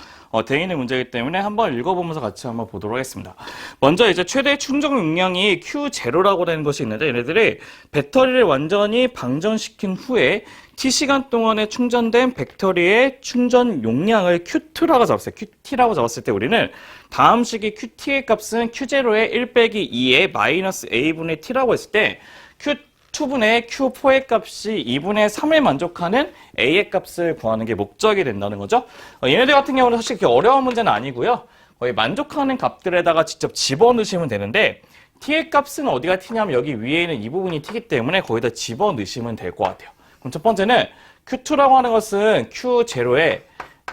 되어 있는 문제이기 때문에 한번 읽어보면서 같이 한번 보도록 하겠습니다. 먼저 이제 최대 충전 용량이 Q0라고 되는 것이 있는데, 얘네들이 배터리를 완전히 방전시킨 후에 T시간 동안에 충전된 배터리의 충전 용량을 Q2라고 잡았어요. QT라고 잡았을 때 우리는 다음 식의 QT의 값은 Q0의 1 빼기 2의 마이너스 A분의 T라고 했을 때 Q2분의 Q4의 값이 2분의 3을 만족하는 A의 값을 구하는 게 목적이 된다는 거죠. 얘네들 같은 경우는 사실 그렇게 어려운 문제는 아니고요. 거의 만족하는 값들에다가 직접 집어넣으시면 되는데 T의 값은 어디가 T냐면 여기 위에 있는 이 부분이 T이기 때문에 거기다 집어넣으시면 될 것 같아요. 그럼 첫 번째는 Q2라고 하는 것은 Q0의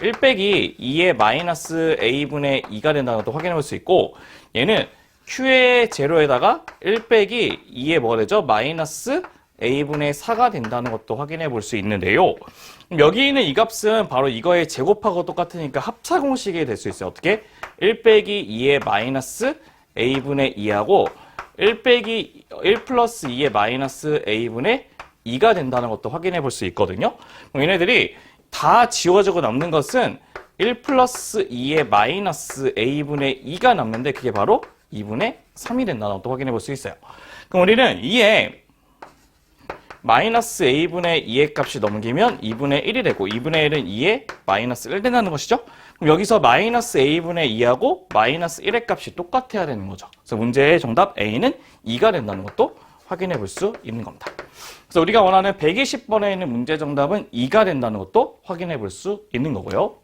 1 빼기 2의 마이너스 A분의 2가 된다는 것도 확인해 볼 수 있고 얘는 Q의 제로에다가 1 빼기 2의 뭐가 되죠? 마이너스 A분의 4가 된다는 것도 확인해 볼 수 있는데요. 여기 있는 이 값은 바로 이거의 제곱하고 똑같으니까 합차 공식이 될 수 있어요. 어떻게? 1 빼기 2의 마이너스 A분의 2하고 1 빼기 1 플러스 2의 마이너스 A분의 2가 된다는 것도 확인해 볼 수 있거든요. 그럼 얘네들이 다 지워지고 남는 것은 1 플러스 2의 마이너스 A분의 2가 남는데 그게 바로 2분의 3이 된다는 것도 확인해 볼 수 있어요. 그럼 우리는 2에 마이너스 A분의 2의 값이 넘기면 2분의 1이 되고 2분의 1은 2에 마이너스 1 된다는 것이죠. 그럼 여기서 마이너스 A분의 2하고 마이너스 1의 값이 똑같아야 되는 거죠. 그래서 문제의 정답 A는 2가 된다는 것도 확인해 볼 수 있는 겁니다. 그래서 우리가 원하는 120번에 있는 문제 정답은 2가 된다는 것도 확인해 볼 수 있는 거고요.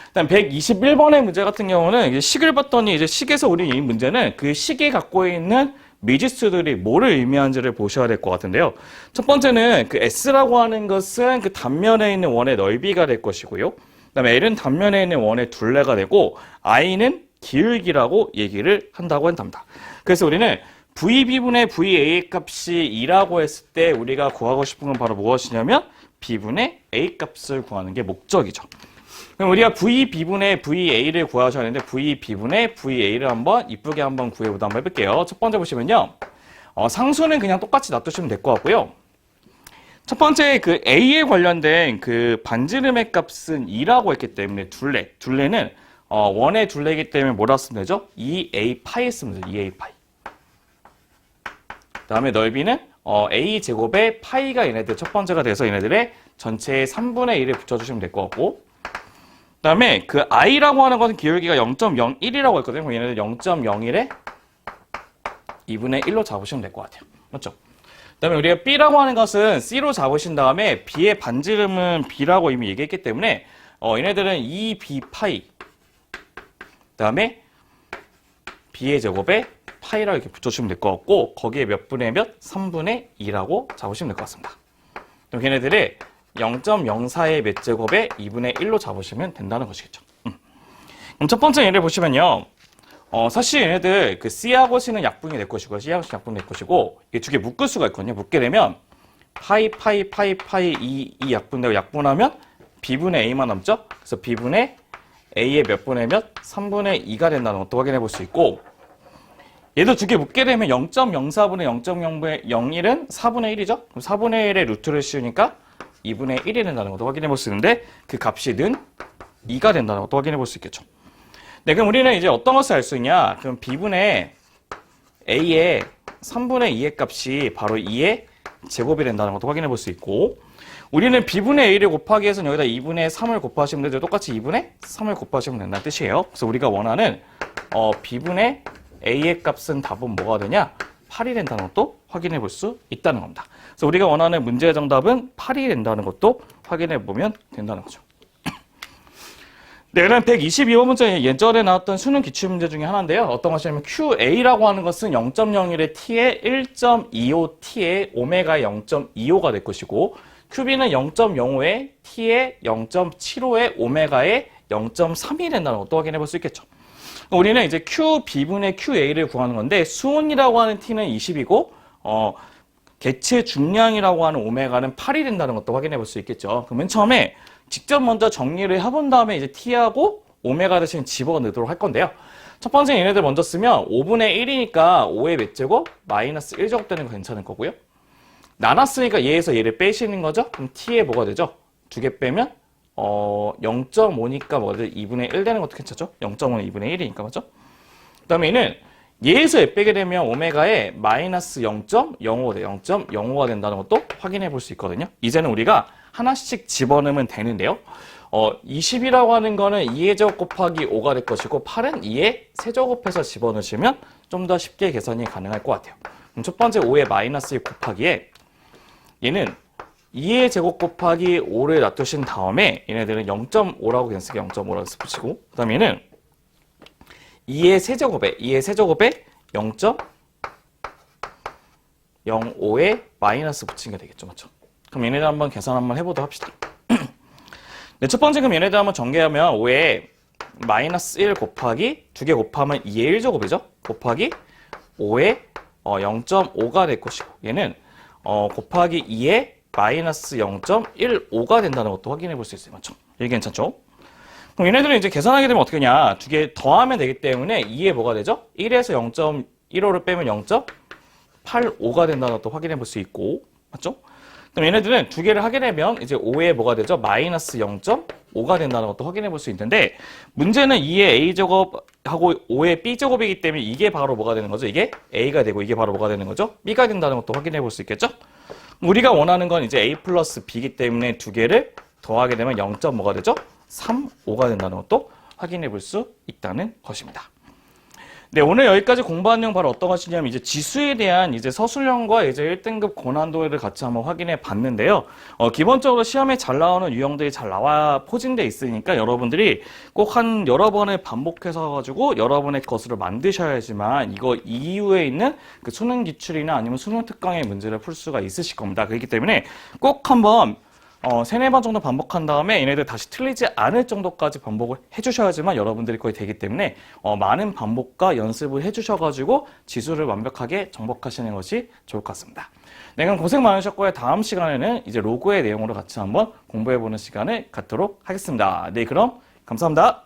그다음 121번의 문제 같은 경우는 식을 봤더니 이제 식에서 우리 이 문제는 그 식이 갖고 있는 미지수들이 뭐를 의미하는지를 보셔야 될 것 같은데요. 첫 번째는 그 S라고 하는 것은 그 단면에 있는 원의 넓이가 될 것이고요. 그다음에 L은 단면에 있는 원의 둘레가 되고 I는 기울기라고 얘기를 한다고 한답니다. 그래서 우리는 VB분의 VA의 값이 2라고 했을 때 우리가 구하고 싶은 건 바로 무엇이냐면 B분의 A 값을 구하는 게 목적이죠. 그럼 우리가 VB분의 VA를 구하셔야 하는데 VB분의 VA를 한번 이쁘게 한번 구해보다 한번 해볼게요. 첫 번째 보시면요. 상수는 그냥 똑같이 놔두시면 될 것 같고요. 첫 번째 그 A에 관련된 그 반지름의 값은 2라고 했기 때문에 둘레는 원의 둘레이기 때문에 뭐라 쓰면 되죠? 2A 파이 쓰면 되죠. 2A 파이. 그 다음에 넓이는 A 제곱의 파이가 얘네들 첫 번째가 돼서 얘네들의 전체의 3분의 1을 붙여주시면 될 것 같고 그 다음에 그 I라고 하는 것은 기울기가 0.01이라고 했거든요. 그럼 얘네들 0.01에 2분의 1로 잡으시면 될 것 같아요. 맞죠? 그 다음에 우리가 B라고 하는 것은 C로 잡으신 다음에 B의 반지름은 B라고 이미 얘기했기 때문에 얘네들은 2B 파이 그 다음에 B의 제곱에 파이라고 이렇게 붙여주시면 될 것 같고 거기에 몇 분의 몇? 3분의 2라고 잡으시면 될 것 같습니다. 그럼 걔네들의 0.04의 몇 제곱에 2분의 1로 잡으시면 된다는 것이겠죠. 그럼 첫 번째 예를 보시면요. 사실 얘네들 그 C하고 C는 약분이 될 것이고 C하고 C 약분이 될 것이고 이게 두 개 묶을 수가 있거든요. 묶게 되면 파이 이 약분되고 약분하면 B분의 A만 남죠. 그래서 B분의 A의 몇 분의 몇? 3분의 2가 된다는 것도 확인해 볼 수 있고 얘도 두 개 묶게 되면 0.04분의 0.0분의 01은 4분의 1이죠. 그럼 4분의 1의 루트를 씌우니까 2분의 1이 된다는 것도 확인해 볼 수 있는데 그 값이 는 2가 된다는 것도 확인해 볼 수 있겠죠. 네, 그럼 우리는 이제 어떤 것을 알 수 있냐? 그럼 B분의 A의 3분의 2의 값이 바로 2의 제곱이 된다는 것도 확인해 볼 수 있고 우리는 B분의 A를 곱하기 해서 여기다 2분의 3을 곱하시면 되죠. 똑같이 2분의 3을 곱하시면 된다는 뜻이에요. 그래서 우리가 원하는 B분의 A의 값은 답은 뭐가 되냐? 8이 된다는 것도 확인해 볼 수 있다는 겁니다. 그래서 우리가 원하는 문제의 정답은 8이 된다는 것도 확인해 보면 된다는 거죠. 네, 그럼 122번 문제 예전에 나왔던 수능 기출문제 중에 하나인데요. 어떤 것이냐면 QA라고 하는 것은 0.01의 T에 1.25T의 오메가의 0.25가 될 것이고 QB는 0.05의 T에 0.75의 오메가의 0.3이 된다는 것도 확인해 볼 수 있겠죠. 우리는 이제 QB분의 QA를 구하는 건데 수온이라고 하는 T는 20이고 개체 중량이라고 하는 오메가는 8이 된다는 것도 확인해 볼 수 있겠죠. 그러면 처음에 직접 먼저 정리를 해본 다음에 이제 T하고 오메가 대신 집어넣도록 할 건데요. 첫 번째 얘네들 먼저 쓰면 5분의 1이니까 5의 몇 제곱? 마이너스 1제곱 되는 거 괜찮을 거고요. 나눴으니까 얘에서 얘를 빼시는 거죠? 그럼 T에 뭐가 되죠? 두 개 빼면 0.5니까 뭐가 되죠? 2분의 1 되는 것도 괜찮죠? 0.5는 2분의 1이니까 맞죠? 그 다음에 얘는 얘에서 얘 빼게 되면 오메가에 마이너스 0.05 돼. 0.05가 된다는 것도 확인해 볼 수 있거든요. 이제는 우리가 하나씩 집어넣으면 되는데요. 20이라고 하는 거는 2의 제곱 곱하기 5가 될 것이고 8은 2의 세제곱해서 집어넣으시면 좀 더 쉽게 계산이 가능할 것 같아요. 그럼 첫 번째 5의 마이너스 1 곱하기에 얘는 2의 제곱 곱하기 5를 놔두신 다음에 얘네들은 0.5라고 그냥 쓰게 0.5라고 붙이고 그 다음에 얘는 2의 세제곱에 0.05에 마이너스 붙인 게 되겠죠. 맞죠? 그럼 얘네들 한번 계산 한번 해보도록 합시다. 네, 첫 번째 그럼 얘네들 한번 전개하면 5에 마이너스 1 곱하기 두 개 곱하면 2의 1제곱이죠. 곱하기 5에 0.5가 될 것이고 얘는 곱하기 2에 마이너스 0.15가 된다는 것도 확인해 볼 수 있어요. 맞죠? 이게 괜찮죠? 그럼 얘네들은 이제 계산하게 되면 어떻게 하냐? 두 개 더하면 되기 때문에 2에 뭐가 되죠? 1에서 0.15를 빼면 0.85가 된다는 것도 확인해 볼 수 있고 맞죠? 그럼 얘네들은 두 개를 하게 되면 이제 5에 뭐가 되죠? 마이너스 0.5가 된다는 것도 확인해 볼 수 있는데 문제는 2의 A제곱하고 5의 B제곱이기 때문에 이게 바로 뭐가 되는 거죠? 이게 A가 되고 이게 바로 뭐가 되는 거죠? B가 된다는 것도 확인해 볼 수 있겠죠? 우리가 원하는 건 이제 A 플러스 B이기 때문에 두 개를 더하게 되면 0. 뭐가 되죠? 35가 된다는 것도 확인해 볼 수 있다는 것입니다. 네, 오늘 여기까지 공부한 내용 바로 어떤 것이냐면 이제 지수에 대한 이제 서술형과 이제 1등급 고난도를 같이 한번 확인해 봤는데요. 기본적으로 시험에 잘 나오는 유형들이 잘 나와 포진돼 있으니까 여러분들이 꼭 한 여러 번을 반복해서 가지고 여러분의 것으로 만드셔야지만 이거 이후에 있는 그 수능 기출이나 아니면 수능 특강의 문제를 풀 수가 있으실 겁니다. 그렇기 때문에 꼭 한번 세네 번 정도 반복한 다음에 얘네들 다시 틀리지 않을 정도까지 반복을 해주셔야지만 여러분들이 거의 되기 때문에 많은 반복과 연습을 해주셔가지고 지수를 완벽하게 정복하시는 것이 좋을 것 같습니다. 네, 그럼 고생 많으셨고요. 다음 시간에는 이제 로그의 내용으로 같이 한번 공부해보는 시간을 갖도록 하겠습니다. 네, 그럼 감사합니다.